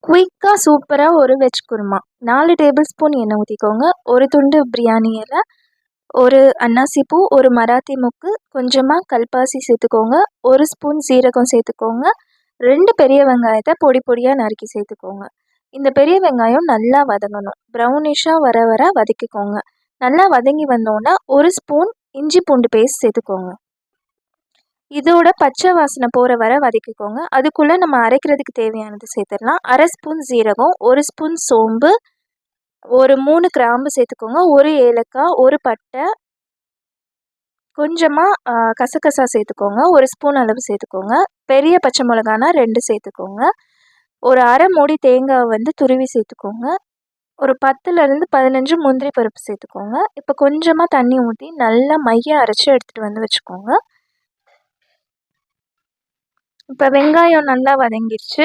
குயிக்காக சூப்பராக ஒரு வெஜ் குருமா. 4 டேபிள் ஸ்பூன் எண்ணெய் ஊற்றிக்கோங்க. ஒரு துண்டு பிரியாணி இலை, ஒரு அன்னாசி பூ, ஒரு மராத்தி மொக்கு, கொஞ்சமாக கல்பாசி சேர்த்துக்கோங்க. 1 ஸ்பூன் சீரகம் சேர்த்துக்கோங்க. 2 பெரிய வெங்காயத்தை பொடி பொடியாக நறுக்கி சேர்த்துக்கோங்க. இந்த பெரிய வெங்காயம் நல்லா வதங்கணும். ப்ரௌனிஷாக வர வர வதக்கிக்கோங்க. நல்லா வதங்கி வந்தோன்னா 1 ஸ்பூன் இஞ்சி பூண்டு பேஸ்ட் சேர்த்துக்கோங்க. இதோட பச்சை வாசனை போகிற வரை வதக்கிக்கோங்க. அதுக்குள்ளே நம்ம அரைக்கிறதுக்கு தேவையானது சேர்த்துடலாம். 1/2 ஸ்பூன் சீரகம், 1 ஸ்பூன் சோம்பு, ஒரு 3 கிராம்பு சேர்த்துக்கோங்க. 1 ஏலக்காய், 1 பட்டை, கொஞ்சமாக கசகசா சேர்த்துக்கோங்க. 1 ஸ்பூன் அளவு சேர்த்துக்கோங்க. பெரிய பச்சை மிளகானா 2 சேர்த்துக்கோங்க. ஒரு அரை மூடி தேங்காய் துருவி சேர்த்துக்கோங்க. ஒரு 10லேருந்து 15 முந்திரி பருப்பு சேர்த்துக்கோங்க. இப்போ கொஞ்சமாக தண்ணி ஊற்றி நல்லா மைய அரைச்சி எடுத்துகிட்டு வச்சுக்கோங்க. இப்போ வெங்காயம் நல்லா வதங்கிடுச்சு.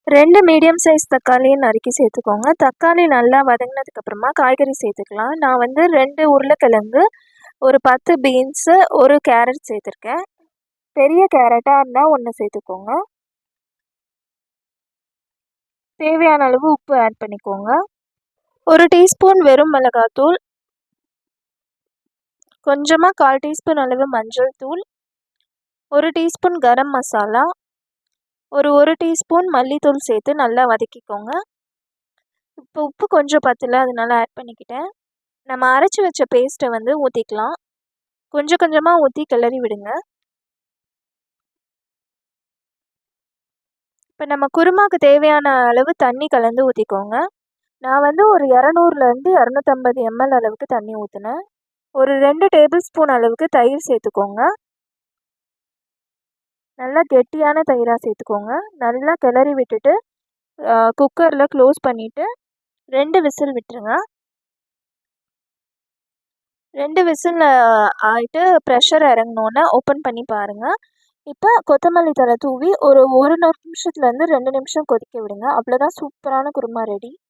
2 மீடியம் சைஸ் தக்காளியை நறுக்கி சேர்த்துக்கோங்க. தக்காளி நல்லா வதங்கினதுக்கப்புறமா காய்கறி சேர்த்துக்கலாம். நான் 2 உருளைக்கிழங்கு, ஒரு 10 பீன்ஸு, ஒரு கேரட் சேர்த்துருக்கேன். பெரிய கேரட்டாக இருந்தால் 1 சேர்த்துக்கோங்க. தேவையான அளவு உப்பு ஆட் பண்ணிக்கோங்க. 1 டீஸ்பூன் வெறும் மிளகாத்தூள், கொஞ்சமாக 1/4 டீஸ்பூன் அளவு மஞ்சள் தூள், 1 டீஸ்பூன் கரம் மசாலா, ஒரு டீஸ்பூன் மல்லித்தூள் சேர்த்து நல்லா வதக்கிக்கோங்க. இப்போ உப்பு கொஞ்சம் பத்தல, அதனால ஆட் பண்ணிக்கிட்டேன். நம்ம அரைச்சி வச்ச பேஸ்ட்டை ஊற்றிக்கலாம். கொஞ்சம் கொஞ்சமாக ஊற்றி கிளறி விடுங்க. இப்போ நம்ம குருமாவுக்கு தேவையான அளவு தண்ணி கலந்து ஊற்றிக்கோங்க. நான் ஒரு 200லேருந்து 250 ml அளவுக்கு தண்ணி ஊற்றினேன். ஒரு 2 டேபிள் ஸ்பூன் அளவுக்கு தயிர் சேர்த்துக்கோங்க. நல்லா கெட்டியான தயிராக சேர்த்துக்கோங்க. நல்லா கிளறி விட்டுட்டு குக்கரில் க்ளோஸ் பண்ணிவிட்டு 2 விசில் விட்டுருங்க. 2 விசில் ஆகிட்டு ப்ரெஷர் இறங்கினோன்னே ஓப்பன் பண்ணி பாருங்கள். இப்போ கொத்தமல்லி தழை தூவி ஒரு 1 நிமிஷத்துலேருந்து 2 நிமிஷம் கொதிக்க விடுங்க. அவ்வளோதான், சூப்பரான குருமா ரெடி.